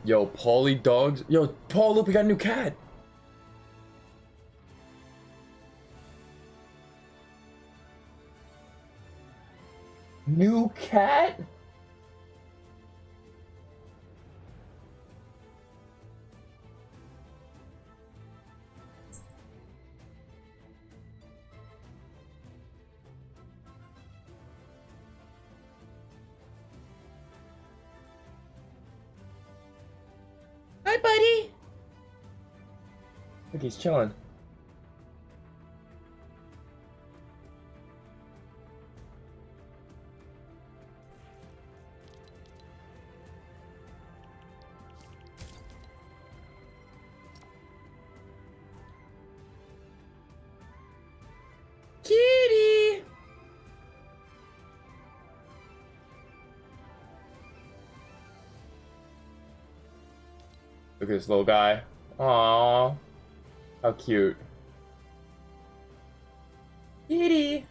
Yo, Paulie dogs. Yo, Paul, look, we got a new cat. New cat? Hi, buddy. Look, he's chilling. Kitty. Look at this little guy. Aww. How cute. Kitty.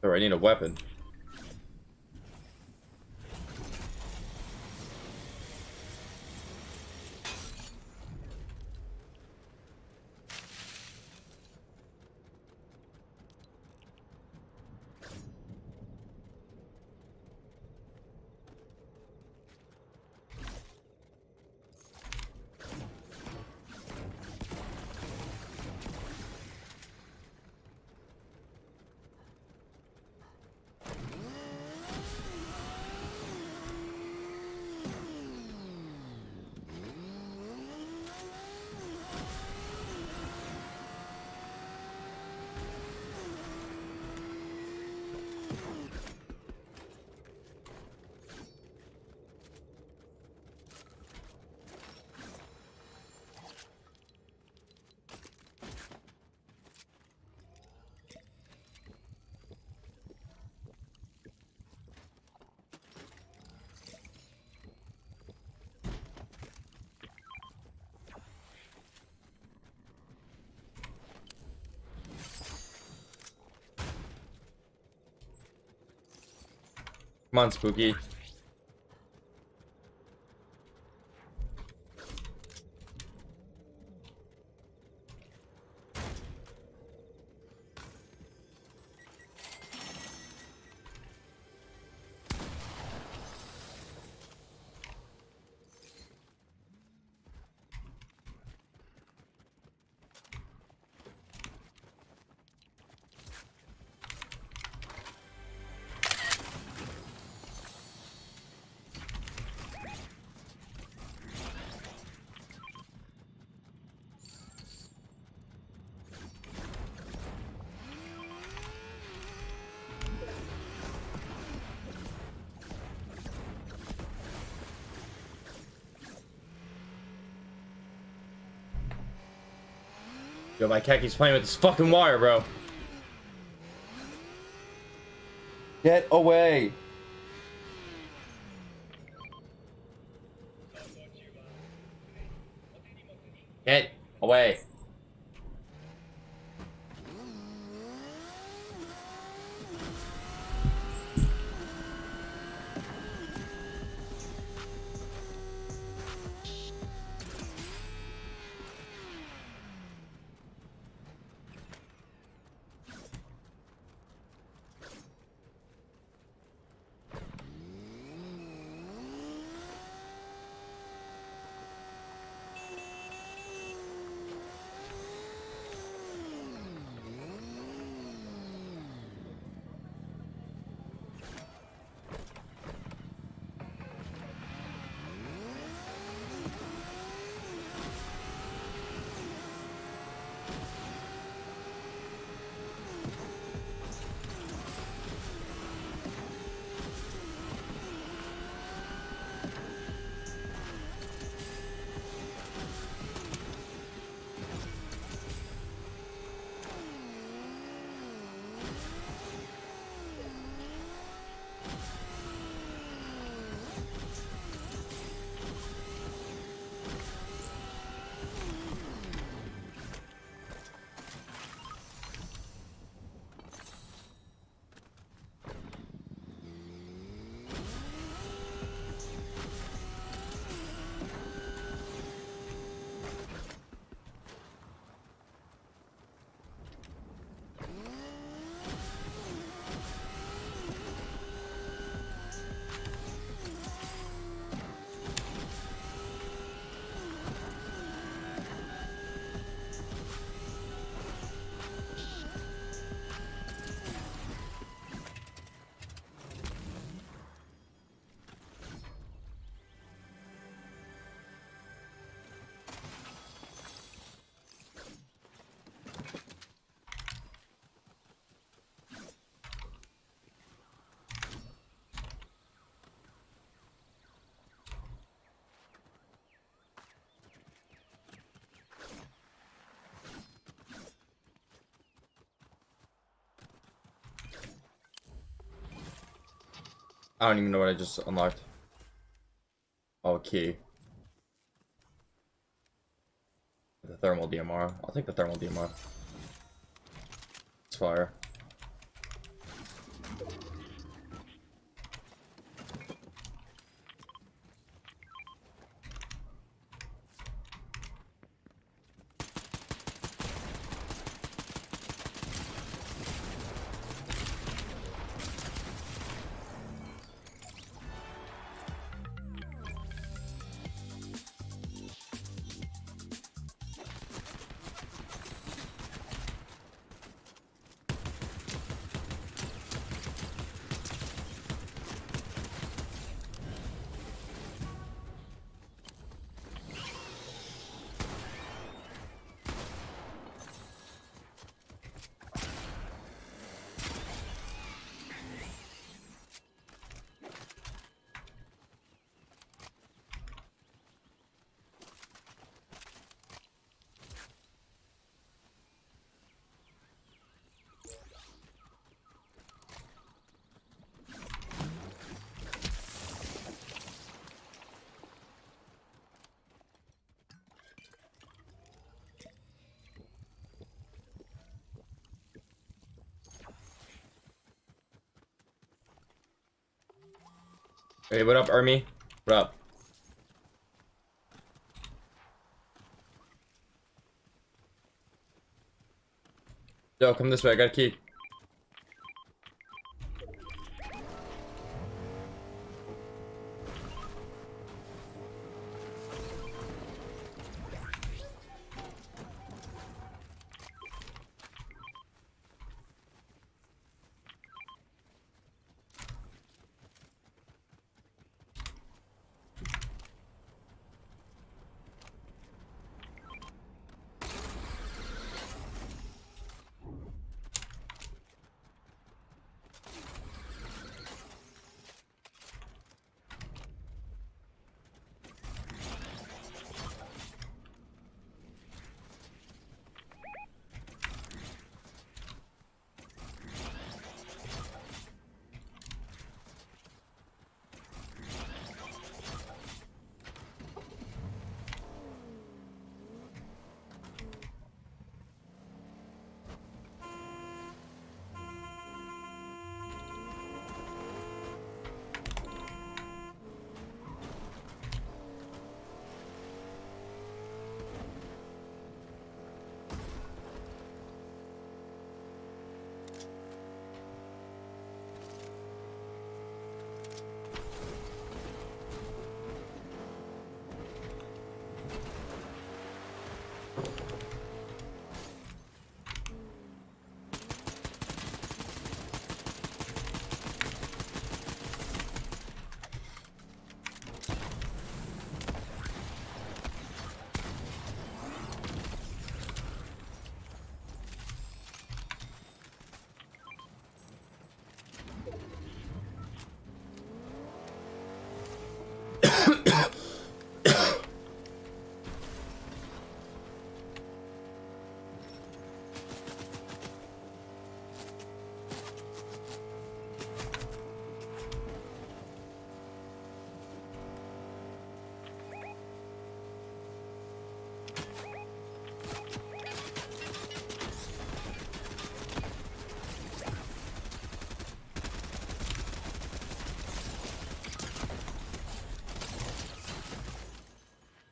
Alright, I need a weapon. Come on, Spooky. Yo, my cat keeps playing with this fucking wire, bro. Get away. Get away. I don't even know what I just unlocked. Oh, key. The thermal DMR. I'll take the thermal DMR. It's fire. Hey, what up, Army? What up? Yo, come this way. I got a key.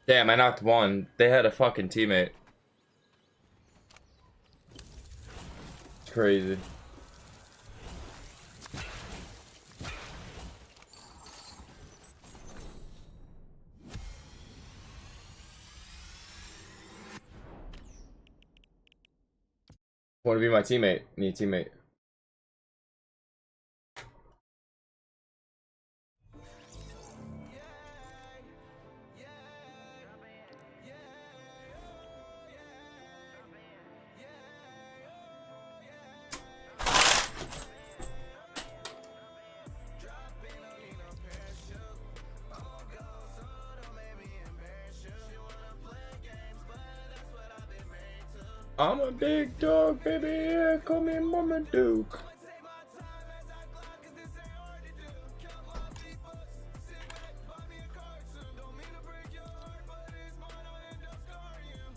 Damn, I knocked one. They had a fucking teammate. It's crazy. Want to be my teammate? Need a teammate. I'm a big dog, baby. Yeah, call me Mama Duke.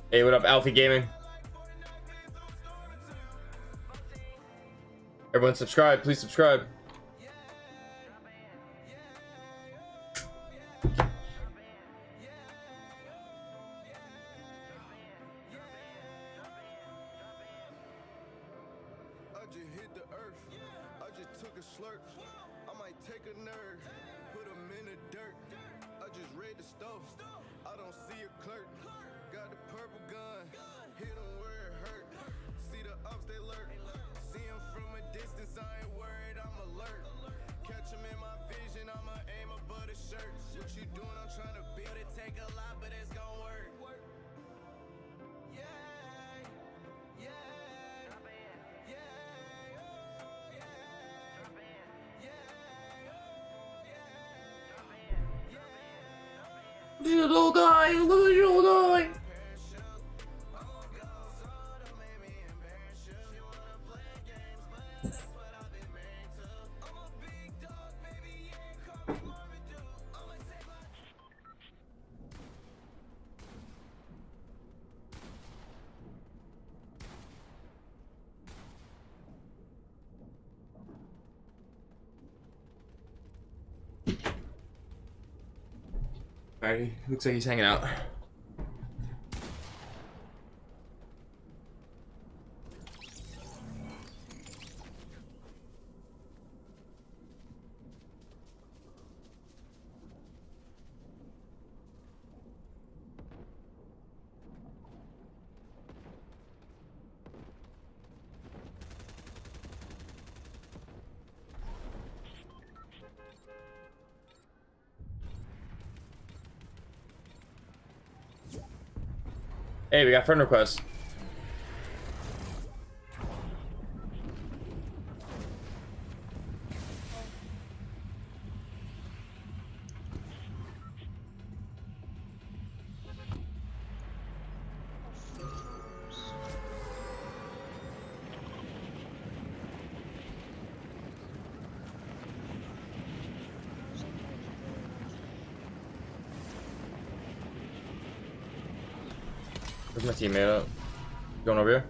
Hey, what up, Alfie Gaming? Everyone subscribe, please subscribe. Little guy, little guy. Alright, looks like he's hanging out. Hey, we got friend requests. Where's my teammate up? Going over here?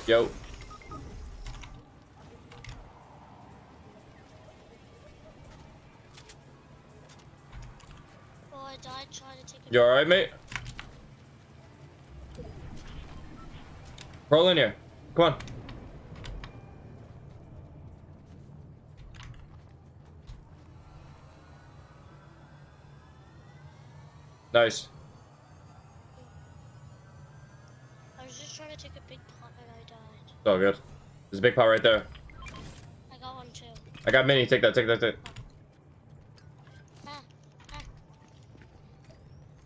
Yo. Oh, I died trying to take a... You alright, mate? Roll in here. Come on. Nice. I was just trying to take a big pot and I died. It's all good. There's a big pot right there. I got one too. I got mini. Take that, take that, take that. Ah, ah,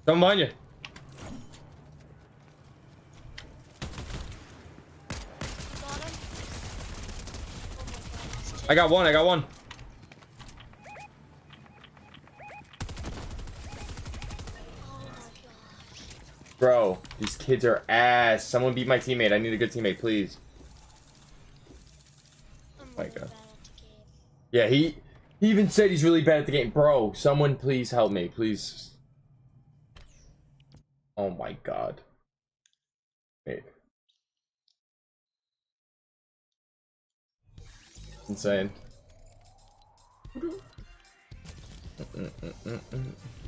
Someone behind you. got him. Oh my god, it's two. I got one, I got one. Oh my gosh. Bro, these kids are ass. Someone beat my teammate. I need a good teammate, please. I'm My really god. bad at the game. Yeah, he even said he's really bad at the game. Bro, someone please help me, please. Oh my god. Wait. Insane. Should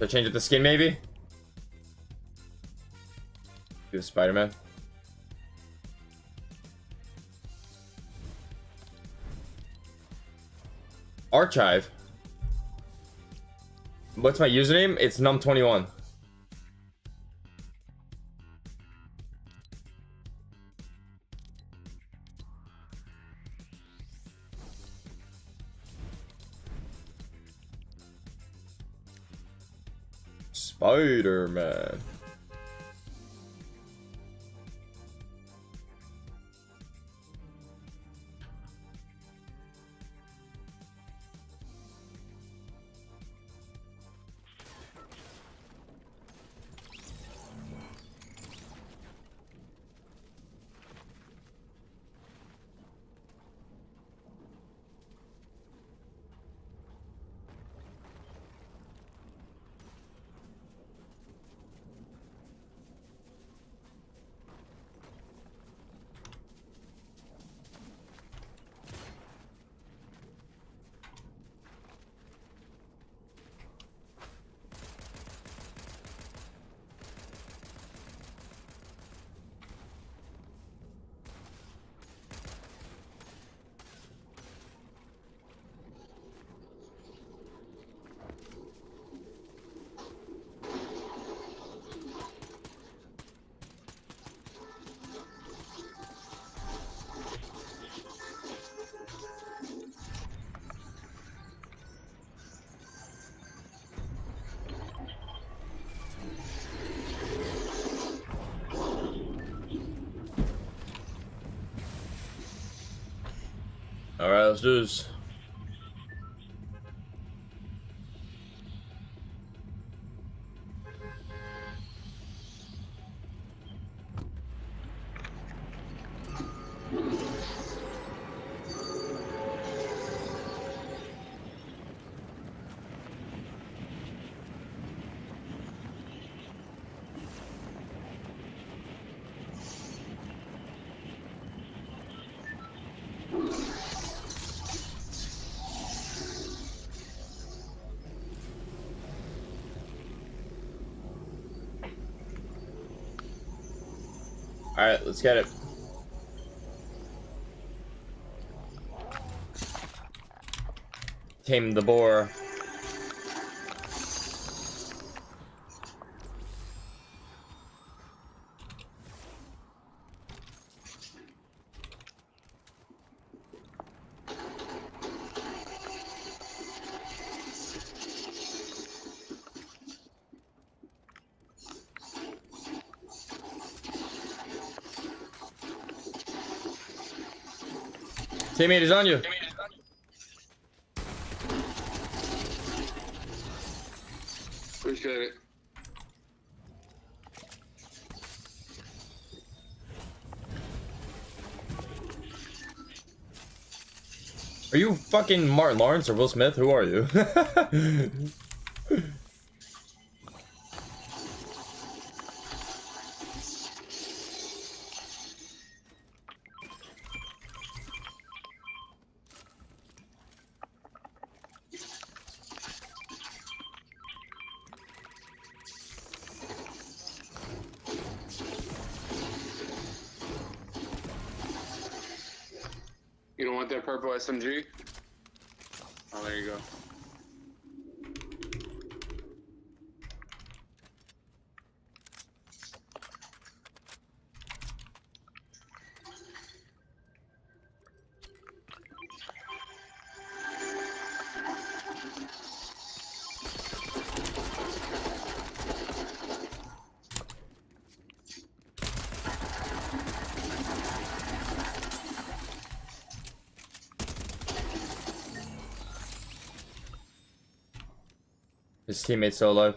I change it to skin, maybe? Do Spider-Man. Archive. What's my username? It's num21. Spider-Man. let's do this. Alright, let's get it. Tame the boar. Teammate is on you. Appreciate it. Are you fucking Martin Lawrence or Will Smith? Who are you? You don't want that purple SMG? Oh, there you go. His teammate's still alive.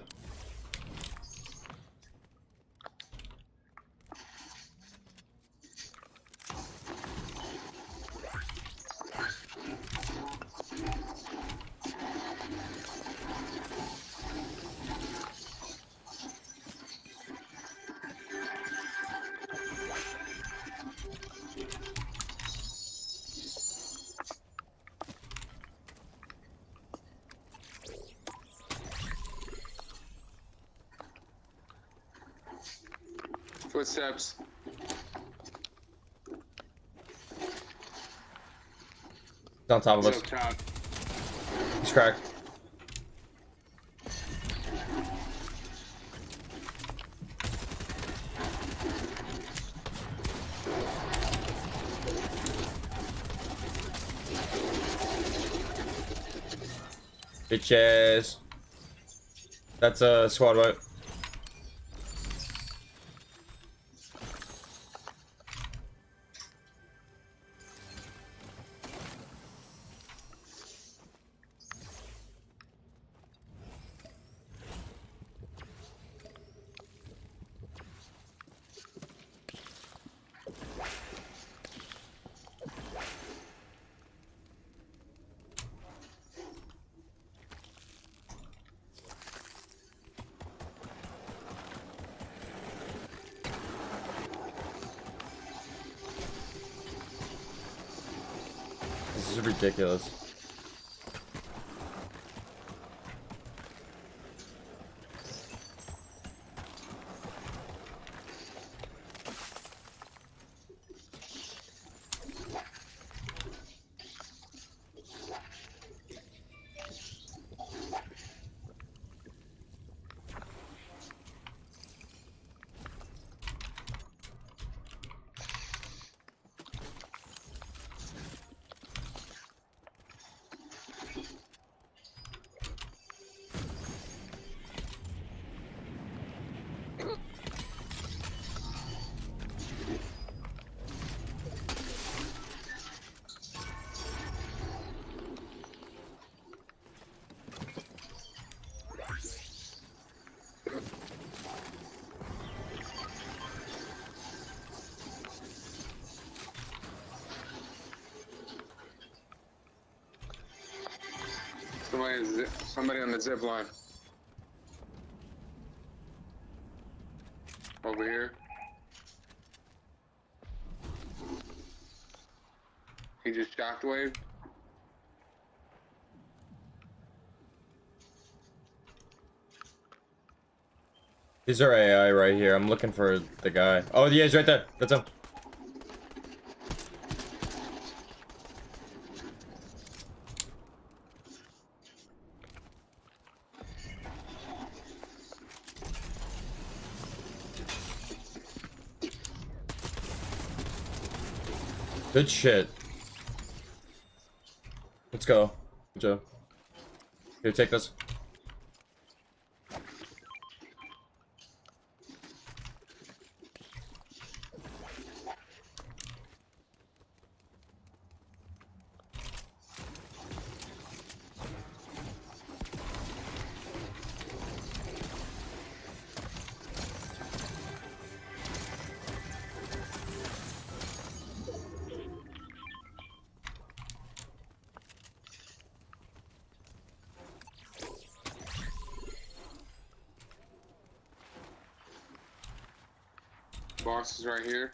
Footsteps. He's on top of He's us. up top. He's cracked. Bitches. That's a squad wipe. This is ridiculous. Somebody on the zip line. Over here. He just shockwave. These are AI right here. I'm looking for the guy. Oh, yeah, he's right there. That's him. Good shit. Let's go. Good job. Here, take this. Boss is right here.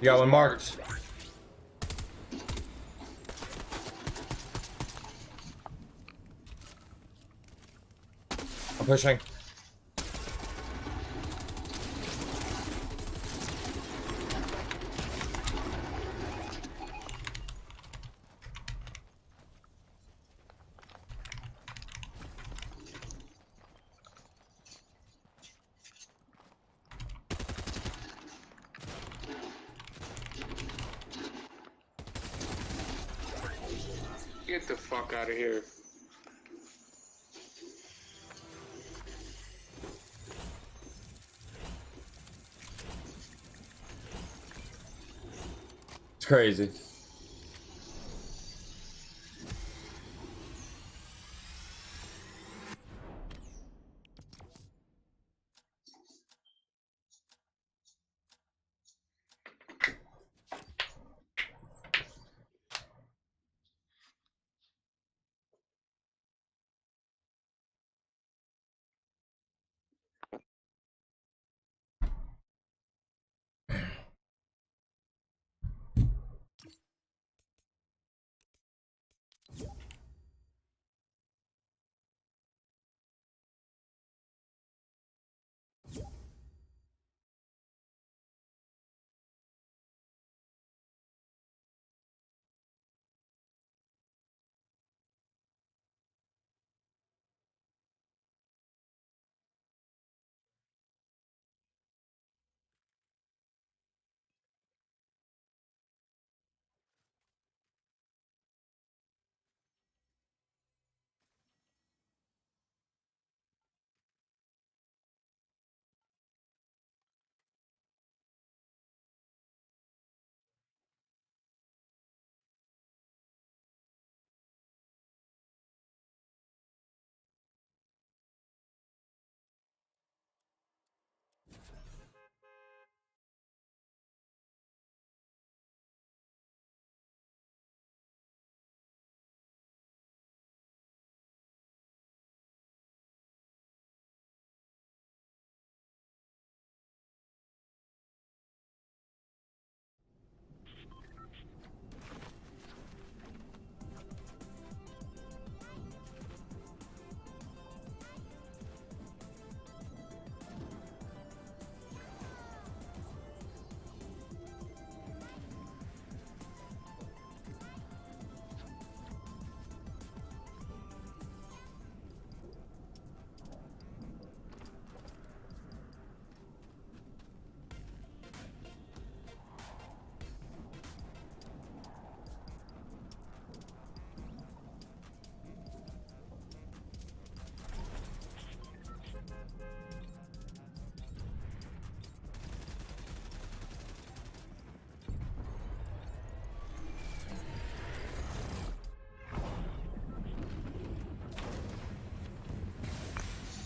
You got one marked. I'm pushing. Get the fuck out of here. It's crazy.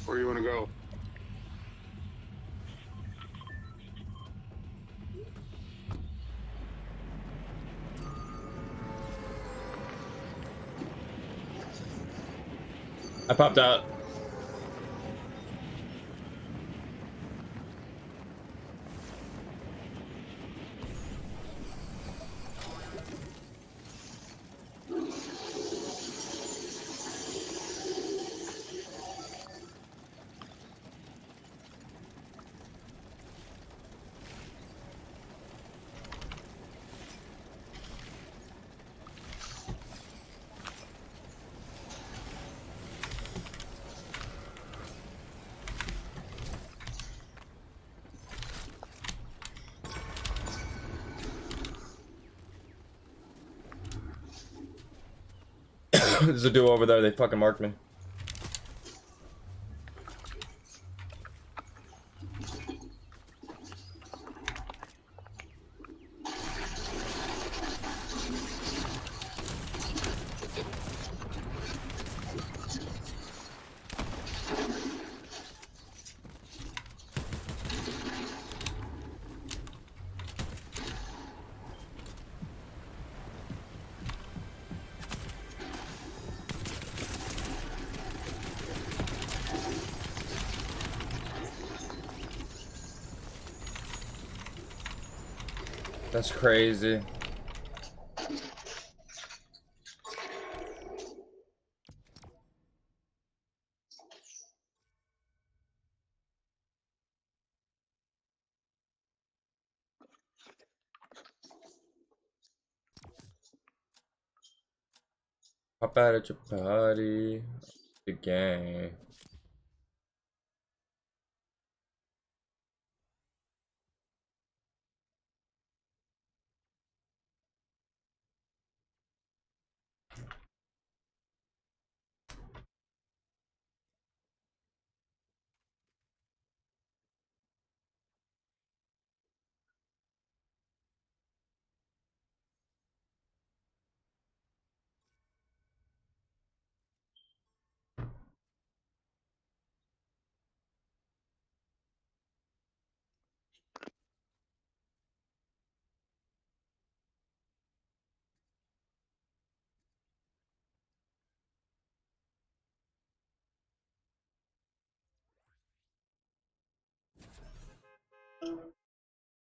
Where you wanna go? I popped out. There's a duo over there. They fucking marked me. That's crazy. Pop out at your party. The gang.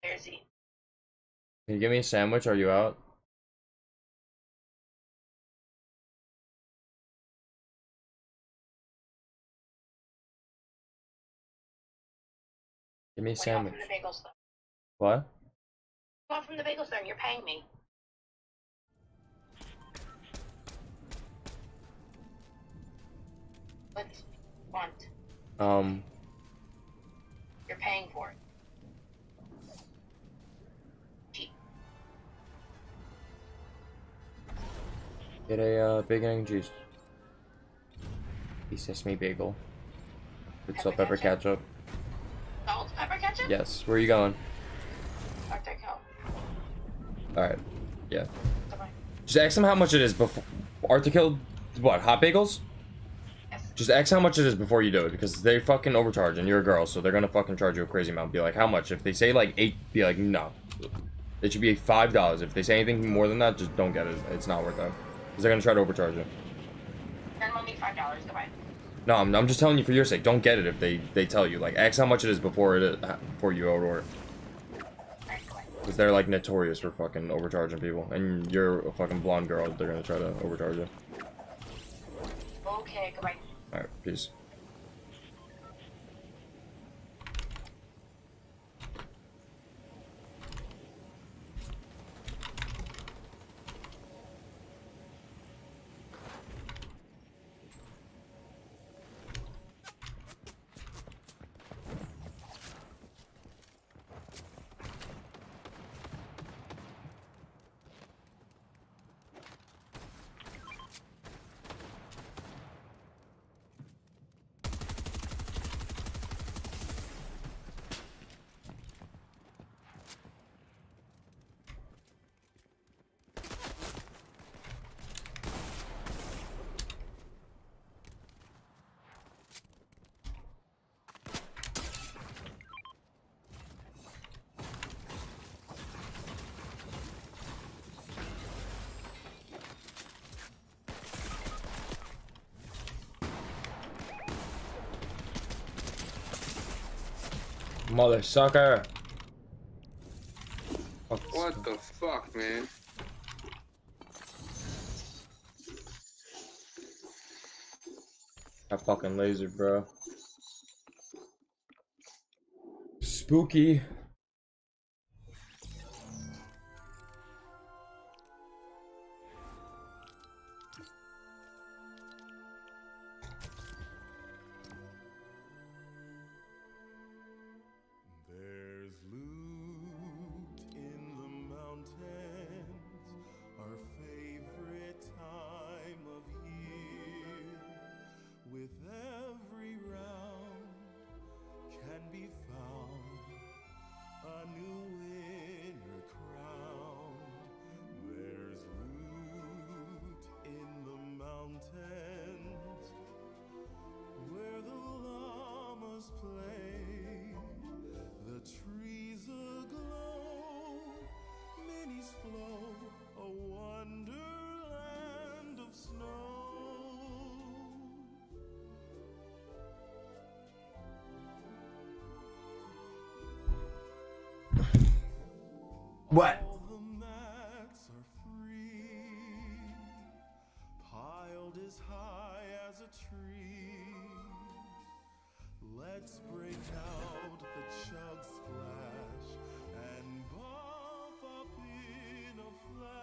Where's he? Can you give me a sandwich? Are you out? Give me a What do you want sandwich. from the bagel store? What? What do you want from the bagel store? You're paying me. What do you want? You're paying for it. Cheap. Get a bacon and cheese. Sesame bagel. With salt, pepper, ketchup. Salt, pepper, ketchup? Yes. Where are you going? Arctic Hill. Alright. Yeah. Goodbye. Just ask them how much it is before. Arctic Hill. What? Hot bagels? Yes. Just ask how much it is before you do it, because they fucking overcharge, and you're a girl, so they're gonna fucking charge you a crazy amount. Be like, how much? If they say like 8, be like, no. It should be $5. If they say anything more than that, just don't get it. It's not worth it. Because they're gonna try to overcharge you. Then we'll need $5. Goodbye. No, I'm just telling you for your sake. Don't get it if they tell you. Like, ask how much it is before before you order. Alright, goodbye. Because they're like notorious for fucking overcharging people, and you're a fucking blonde girl. They're gonna try to overcharge you. Okay, goodbye. All right, peace. Mother sucker. What the fuck, man? That fucking laser, bro. Spooky. There's loot in the mountains, our favorite time of year. With every round can be found a new winner crowned. There's loot in the mountains where the llamas play. The trees aglow, minis flow, a wonderland of snow. What? All the mats are free, piled as high as a tree. Let's break out the chug splash and buff up in a flash.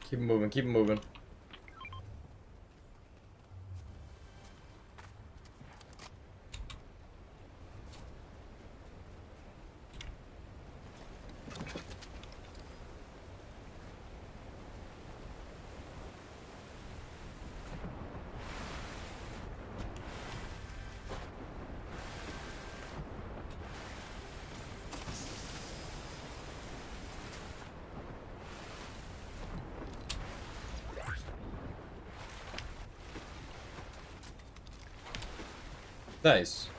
Keep it moving, keep it moving. Nice.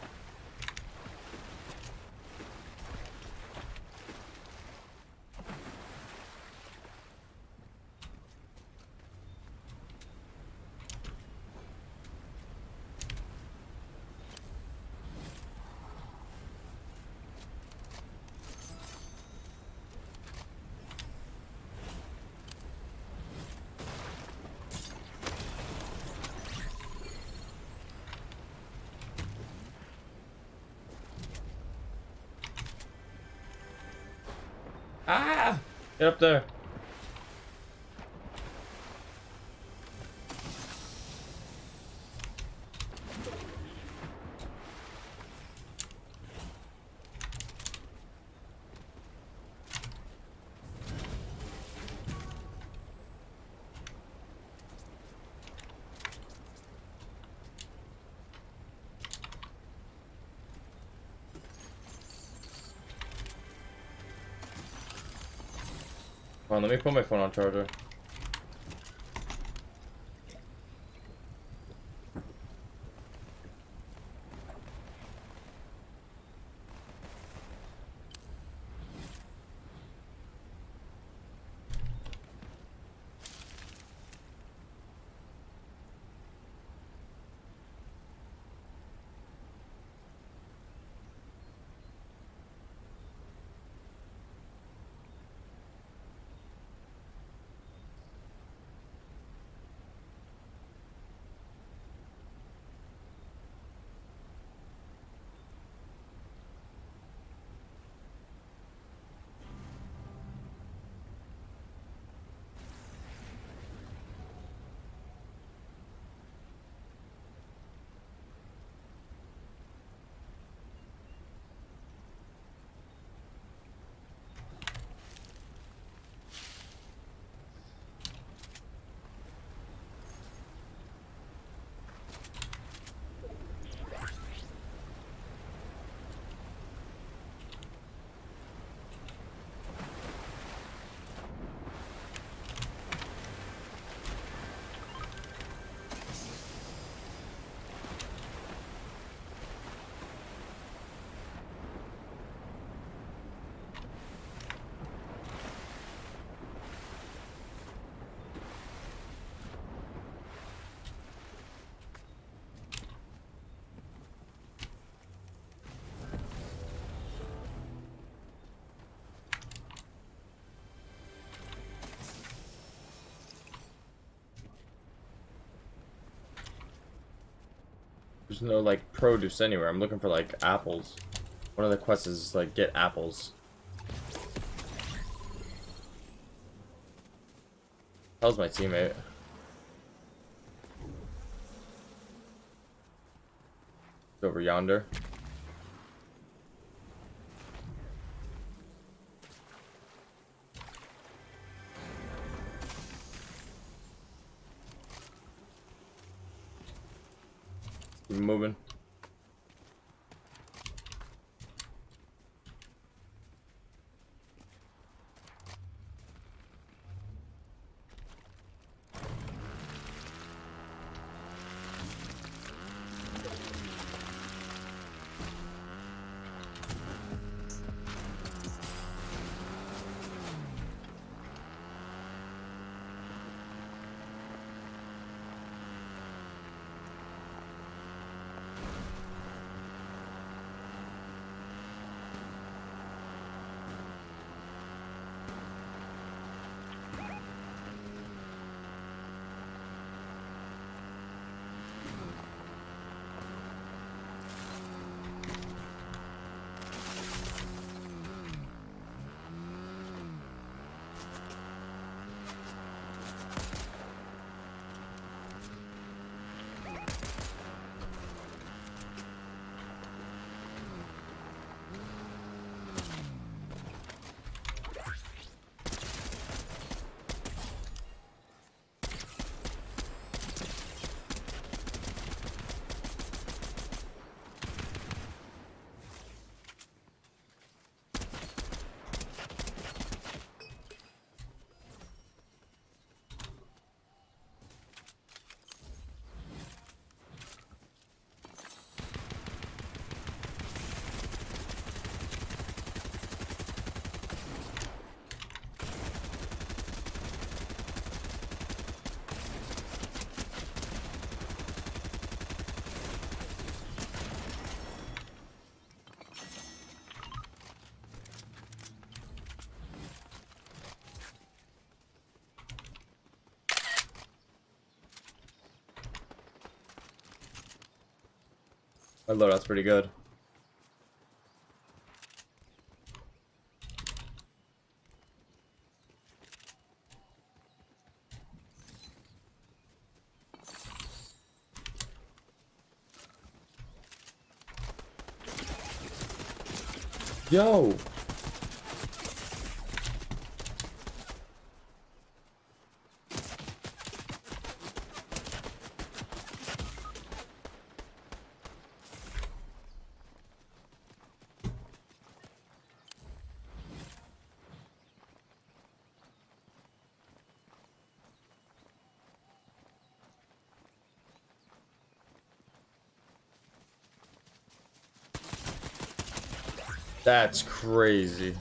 Ah! Get up there. Hold on, let me put my phone on charger. There's no like produce anywhere. I'm looking for like apples. One of the quests is like get apples. How's my teammate? It's over yonder. Keep moving. My loadout's pretty good. Yo! That's crazy.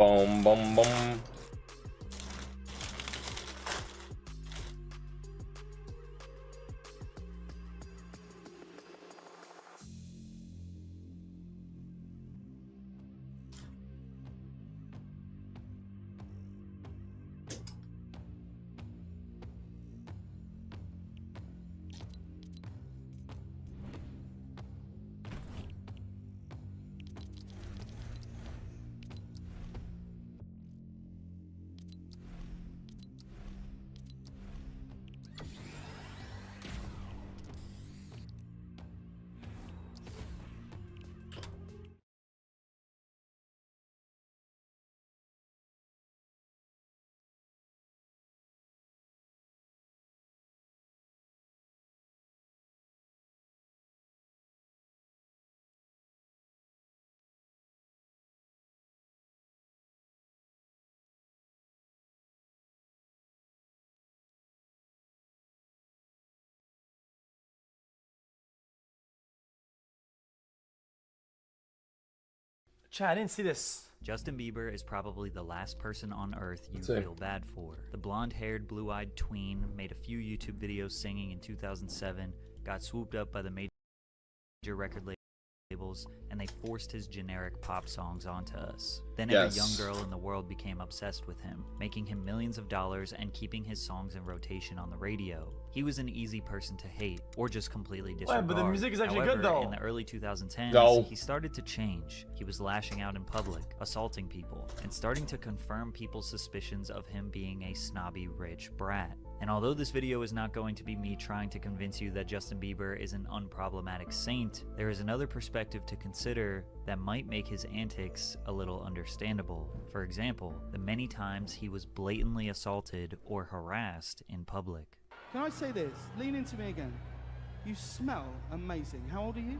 Boom, boom, boom. Chat, I didn't see this. Justin Bieber is probably the last person on earth you Sick. feel bad for. The blonde-haired, blue-eyed tween made a few YouTube videos singing in 2007, got swooped up by the major record labels, and they forced his generic pop songs onto us. Then every young Yes. girl in the world became obsessed with him, making him millions of dollars and keeping his songs in rotation on the radio. He was an easy person to hate, or just completely disregard. but the music is actually However, good, though. in the early 2010s, No. he started to change. He was lashing out in public, assaulting people, and starting to confirm people's suspicions of him being a snobby rich brat. And although this video is not going to be me trying to convince you that Justin Bieber is an unproblematic saint, there is another perspective to consider that might make his antics a little understandable. For example, the many times he was blatantly assaulted or harassed in public. Can I say this? Lean into me again. You smell amazing. How old are you?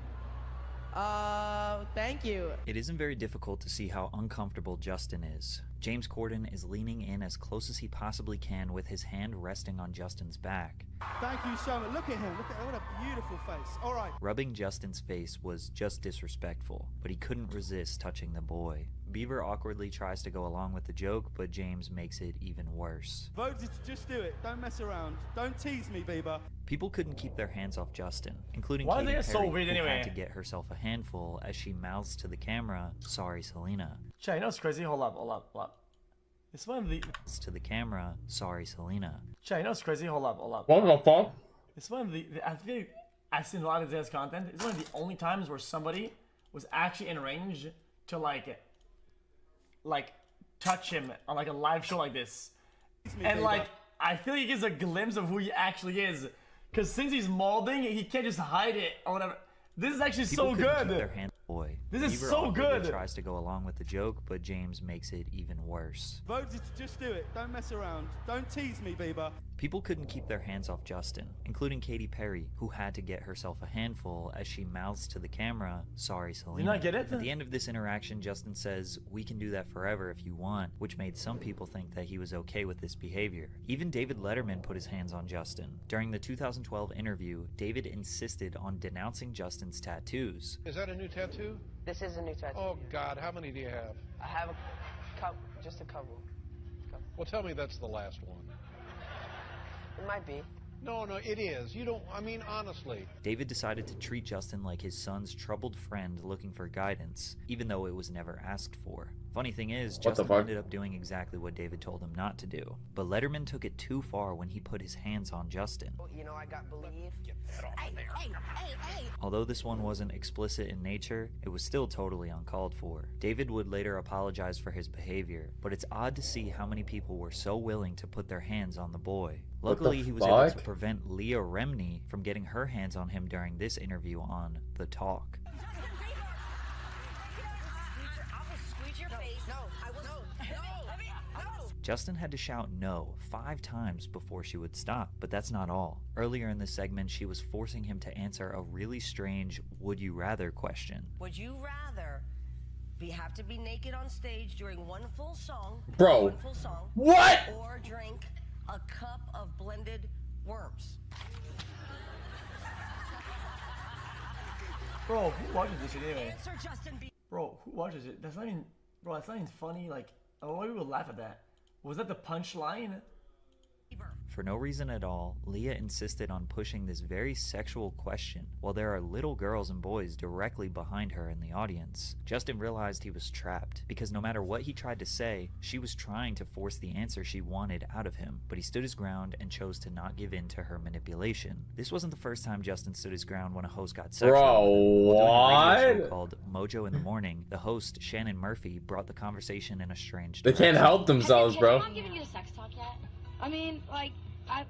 Thank you. It isn't very difficult to see how uncomfortable Justin is. James Corden is leaning in as close as he possibly can with his hand resting on Justin's back. Thank you so much. Look at him. Look at what a beautiful face. All right. Rubbing Justin's face was just disrespectful, but he couldn't resist touching the boy. Bieber awkwardly tries to go along with the joke, but James makes it even worse. Voted to just do it. Don't mess around. Don't tease me, Bieber. People couldn't keep their hands off Justin, including Why are Katy they so Perry, weird who anyway? had to get herself a handful as she mouths to the camera, "Sorry, Selena." Chat, you know what's crazy? Hold up. It's one of the. To the camera, "Sorry, Selena." Chat, you know what's crazy? Hold up. What the fuck? It's one of the. I feel like I've seen a lot of his content. It's one of the only times where somebody was actually in range to like touch him on like a live show like this, Tease me, and Bieber. like I feel like he gives a glimpse of who he actually is, because since he's molding, he can't just hide it or whatever. This is actually People so couldn't keep good. their hands boy. This is Bieber so awkwardly good. Tries to go along with the joke, but James makes it even worse. Voted to just do it. Don't mess around. Don't tease me, Bieber. People couldn't keep their hands off Justin, including Katy Perry, who had to get herself a handful as she mouths to the camera, "Sorry, Selena." not get it? At the end of this interaction, Justin says, "We can do that forever if you want," which made some people think that he was okay with this behavior. Even David Letterman put his hands on Justin. During the 2012 interview, David insisted on denouncing Justin's tattoos. Is that a new tattoo? This is a new tattoo. Oh, God, how many do you have? I have a couple, just a couple. Well, tell me that's the last one. It might be. No, it is. You don't, I mean, honestly. David decided to treat Justin like his son's troubled friend looking for guidance, even though it was never asked for. Funny thing is, What the Justin fuck? ended up doing exactly what David told him not to do. But Letterman took it too far when he put his hands on Justin. You know, I got Believe. Although this one wasn't explicit in nature, it was still totally uncalled for. David would later apologize for his behavior, but it's odd to see how many people were so willing to put their hands on the boy. What the Luckily, he was able to fuck? prevent Leah Remini from getting her hands on him during this interview on The Talk. Justin had to shout no 5 times before she would stop, but that's not all. Earlier in this segment, she was forcing him to answer a really strange would you rather question. Would you rather have to be naked on stage during one full song, Bro. one full song, What? or drink a cup of blended worms? Bro, who watches this shit anyway? Answer Justin Bieber. Bro, who watches it? That's not even funny. Like, Oh, we will laugh at that. Was that the punchline? For no reason at all, Leah insisted on pushing this very sexual question while there are little girls and boys directly behind her in the audience. Justin realized he was trapped because no matter what he tried to say, she was trying to force the answer she wanted out of him, but he stood his ground and chose to not give in to her manipulation. This wasn't the first time Justin stood his ground when a host got sexual. Bro, While doing a radio what? show called Mojo in the Morning, the host, Shannon Murphy, brought the conversation in a strange They can't direction. help themselves, bro. I'm not giving you a sex talk yet. I mean, like, I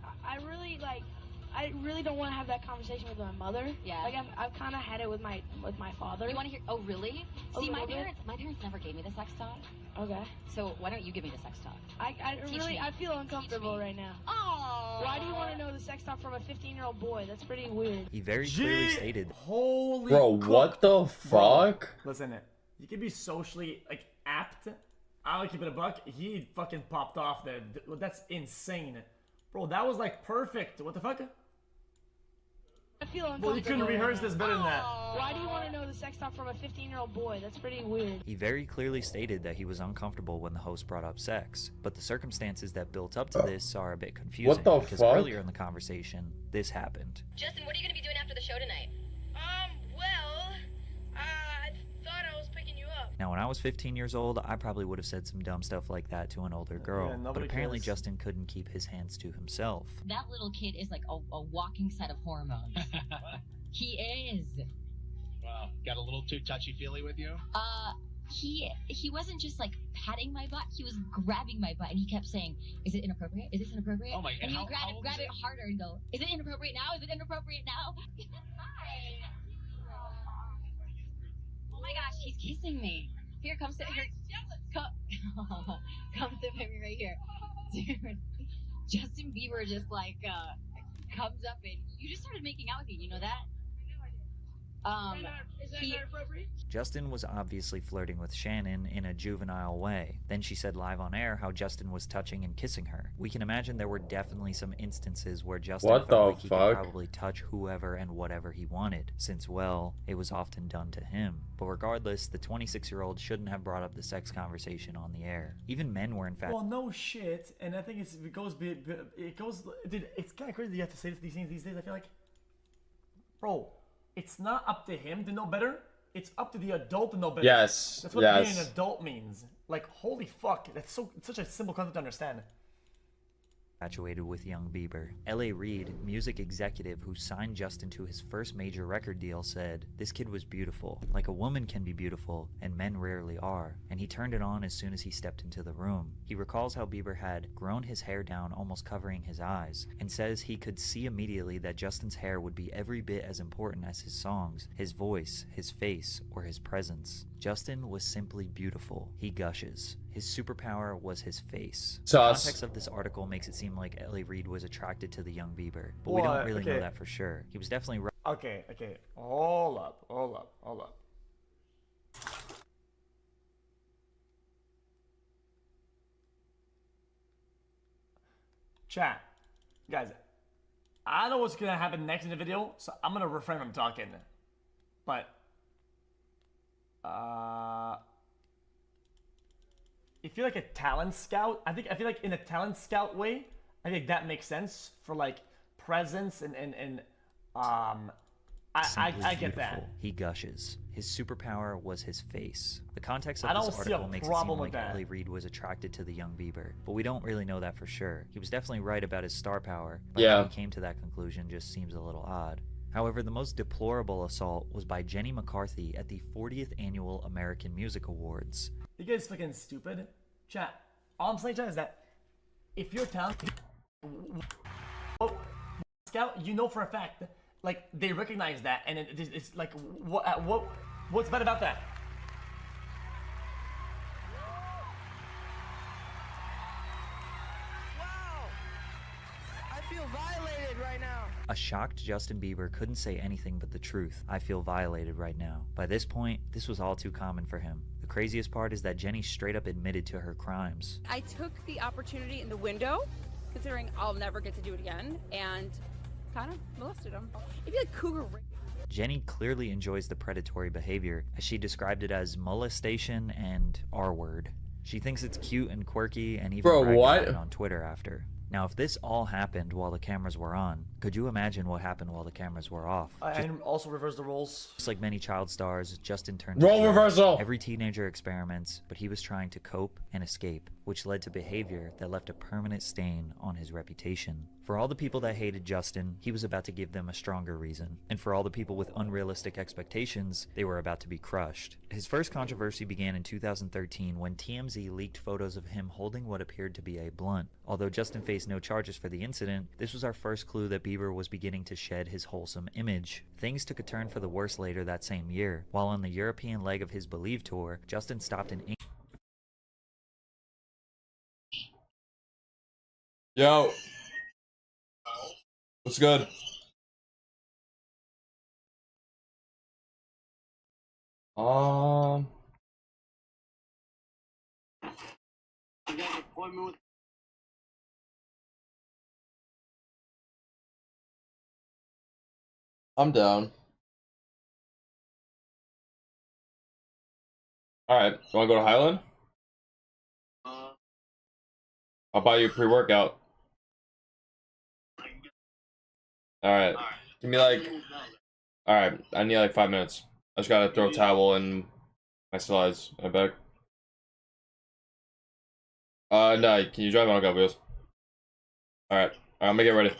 really don't want to have that conversation with my mother. Yeah. Like, I've kind of had it with my father. You want to hear? Oh, really? A See, my little bit. parents never gave me the sex talk. Okay. So why don't you give me the sex talk? Teach me. I feel uncomfortable right now. Oh. Why do you want to know the sex talk from a 15-year-old boy? That's pretty weird. He very clearly stated, Holy Bro, what the fuck? Listen, you can be socially like apt. I'll keep it a buck. He fucking popped off there. That's insane. Bro, that was like perfect. What the fuck? I feel uncomfortable. Well, you couldn't rehearse this better than that. Why do you want to know the sex talk from a 15-year-old boy? That's pretty weird. he very clearly stated that he was uncomfortable when the host brought up sex, but the circumstances that built up to this are a bit confusing the because fuck? earlier in the conversation, this happened. Justin, what are you going to be doing after the show tonight? Well, I thought I was picking you up. Now, when I was 15 years old, I probably would have said some dumb stuff like that to an older girl, but nobody apparently cares. Justin couldn't keep his hands to himself. That little kid is like a walking set of hormones. He is. Wow, got a little too touchy-feely with you? He wasn't just like patting my butt, he was grabbing my butt and he kept saying, "Is it inappropriate? Is this inappropriate?" Oh my God, And he how would grab old it is it? harder and go, "Is it inappropriate now? Is it inappropriate now?" Oh my gosh, he's kissing me. Here, come sit here. Come sit with me right here. Dude, Justin Bieber just like comes up and you just started making out with me, you know that? Is that not appropriate? Justin was obviously flirting with Shannon in a juvenile way. Then she said live on air how Justin was touching and kissing her. We can imagine there were definitely some instances where Justin What felt the like he could fuck? probably touch whoever and whatever he wanted, since, well, it was often done to him. But regardless, the 26-year-old shouldn't have brought up the sex conversation on the air. Even men were in fact Well, no shit. And I think it goes, dude, it's kind of crazy you have to say these things these days. I feel like, bro, it's not up to him to know better. It's up to the adult to know better. Yes, That's what yes. being an adult means. Like, holy fuck. It's such a simple concept to understand. infatuated with young Bieber. L.A. Reid, music executive who signed Justin to his first major record deal, said, "This kid was beautiful, like a woman can be beautiful, and men rarely are, and he turned it on as soon as he stepped into the room." He recalls how Bieber had grown his hair down almost covering his eyes, and says he could see immediately that Justin's hair would be every bit as important as his songs, his voice, his face, or his presence. Justin was simply beautiful. He gushes. His superpower was his face. The Sus. context of this article makes it seem like L.A. Reid was attracted to the young Bieber, but we don't What? really know Okay. that for sure. He was definitely right. Okay. Hold up. Chat. Guys, I know what's gonna happen next in the video, so I'm gonna refrain from talking. But, if you're like a talent scout, I feel like in a talent scout way, I think that makes sense for like presence and I Simply get beautiful. that. He gushes. His superpower was his face. The context I of this don't see a article makes it seem problem like with that. L.A. Reid was attracted to the young Bieber, but we don't really know that for sure. He was definitely right about his star power, but Yeah. how he came to that conclusion just seems a little odd. However, the most deplorable assault was by Jenny McCarthy at the 40th Annual American Music Awards. You guys fucking stupid. Chat. All I'm saying, chat, is that if you're talented, scout, you know for a fact, like they recognize that, and it's like, what's bad about that? Wow! I feel violated right now. A shocked Justin Bieber couldn't say anything but the truth. "I feel violated right now." By this point, this was all too common for him. The craziest part is that Jenny straight up admitted to her crimes. I took the opportunity in the window, considering I'll never get to do it again, and kind of molested him. It'd be like cougar rape. Jenny clearly enjoys the predatory behavior, as she described it as molestation and R-word. She thinks it's cute and quirky and even Bro, bragged what? about it on Twitter after. Now, if this all happened while the cameras were on, could you imagine what happened while the cameras were off? And also reverse the roles. Just like many child stars, Justin turned Role to drugs. reversal! Every teenager experiments, but he was trying to cope and escape, which led to behavior that left a permanent stain on his reputation. For all the people that hated Justin, he was about to give them a stronger reason. And for all the people with unrealistic expectations, they were about to be crushed. His first controversy began in 2013 when TMZ leaked photos of him holding what appeared to be a blunt. Although Justin faced no charges for the incident, this was our first clue that Bieber was beginning to shed his wholesome image. Things took a turn for the worse later that same year. While on the European leg of his Believe tour, Justin stopped in England. Yo. What's good? I'm down. Alright, you wanna go to Highland? I'll buy you a pre-workout. Alright. Give me like... Alright, I need like 5 minutes. I just gotta throw a towel in my slides in a bag. No, can you drive on a couple wheels? Alright, I'm gonna get ready.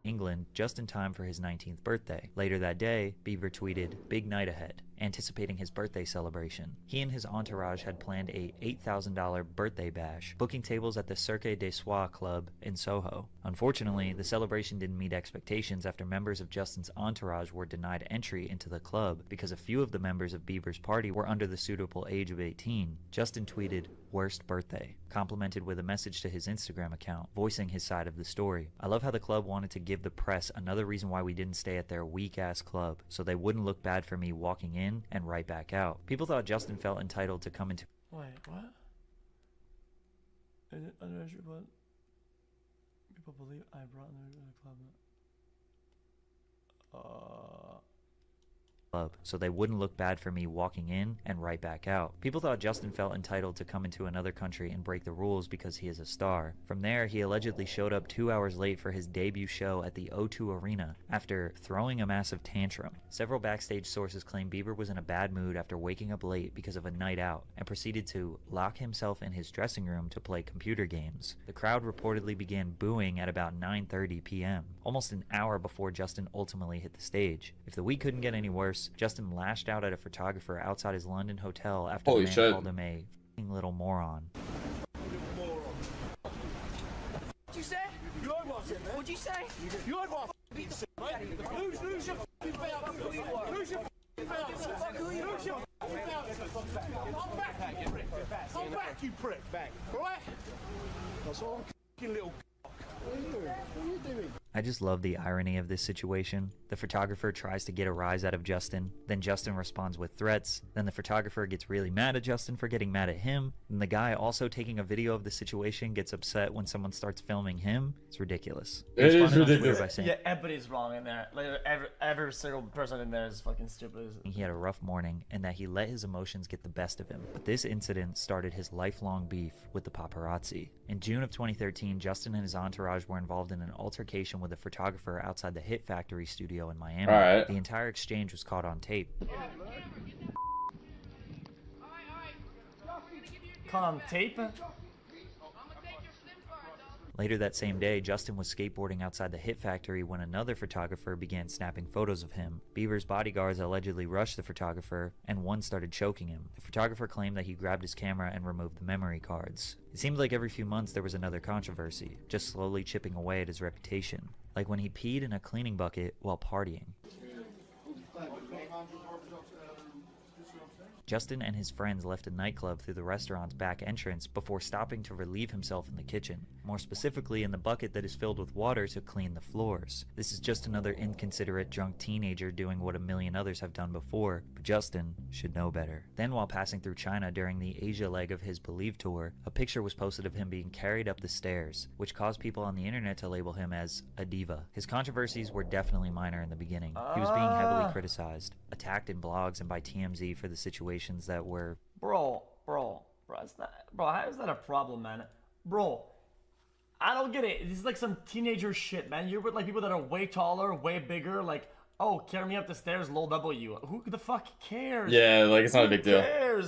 England just in time for his 19th birthday. Later that day, Bieber tweeted, "Big night ahead," anticipating his birthday celebration. He and his entourage had planned a $8,000 birthday bash, booking tables at the Cirque des Soirs Club in Soho. Unfortunately, the celebration didn't meet expectations after members of Justin's entourage were denied entry into the club because a few of the members of Bieber's party were under the suitable age of 18. Justin tweeted, "Worst birthday," complimented with a message to his Instagram account, voicing his side of the story. "I love how the club wanted to give the press another reason why we didn't stay at their weak-ass club, so they wouldn't look bad for me walking in and right back out." People thought Justin felt entitled to come into... Wait, what? Is it unusual, but people believe I brought them to the club. So they wouldn't look bad for me walking in and right back out. People thought Justin felt entitled to come into another country and break the rules because he is a star. From there, he allegedly showed up 2 hours late for his debut show at the O2 Arena after throwing a massive tantrum. Several backstage sources claim Bieber was in a bad mood after waking up late because of a night out and proceeded to lock himself in his dressing room to play computer games. The crowd reportedly began booing at about 9:30 p.m., almost an hour before Justin ultimately hit the stage. If the week couldn't get any worse, Justin lashed out at a photographer outside his London hotel after the man called him a f***ing little moron. What'd you say? You heard what I said, man. What'd you say? You heard what I beat the shit out of you. Lose your f***ing belt. Who you are. Lose your f***ing belt. Who you are. Lose your f***ing belt. I'm back, you prick. I'm back, you prick. Back. Right? That's all. F***ing little cock. What are you doing? What are you doing? I just love the irony of this situation. The photographer tries to get a rise out of Justin, then Justin responds with threats, then the photographer gets really mad at Justin for getting mad at him, and the guy also taking a video of the situation gets upset when someone starts filming him. It's ridiculous. It is ridiculous. By saying, yeah, everybody's wrong in there. Like, every single person in there is fucking stupid. He had a rough morning and that he let his emotions get the best of him. But this incident started his lifelong beef with the paparazzi. In June of 2013, Justin and his entourage were involved in an altercation with a photographer outside the Hit Factory studio in Miami. Alright. The entire exchange was caught on tape. Caught on tape? Later that same day, Justin was skateboarding outside the Hit Factory when another photographer began snapping photos of him. Bieber's bodyguards allegedly rushed the photographer, and one started choking him. The photographer claimed that he grabbed his camera and removed the memory cards. It seemed like every few months there was another controversy, just slowly chipping away at his reputation. Like when he peed in a cleaning bucket while partying. Justin and his friends left a nightclub through the restaurant's back entrance before stopping to relieve himself in the kitchen, more specifically in the bucket that is filled with water to clean the floors. This is just another inconsiderate drunk teenager doing what a million others have done before, But Justin should know better. Then while passing through China during the Asia leg of his Believe tour, a picture was posted of him being carried up the stairs, which caused people on the internet to label him as a diva. His controversies were definitely minor in the beginning. He was being heavily criticized, attacked in blogs and by TMZ for the situations that were... Bro, how is that a problem, man? Bro, I don't get it. This is like some teenager shit, man. You're with like people that are way taller, way bigger, like, oh, carry me up the stairs, lol W. Who the fuck cares? Yeah, like it's not a big deal. Who cares?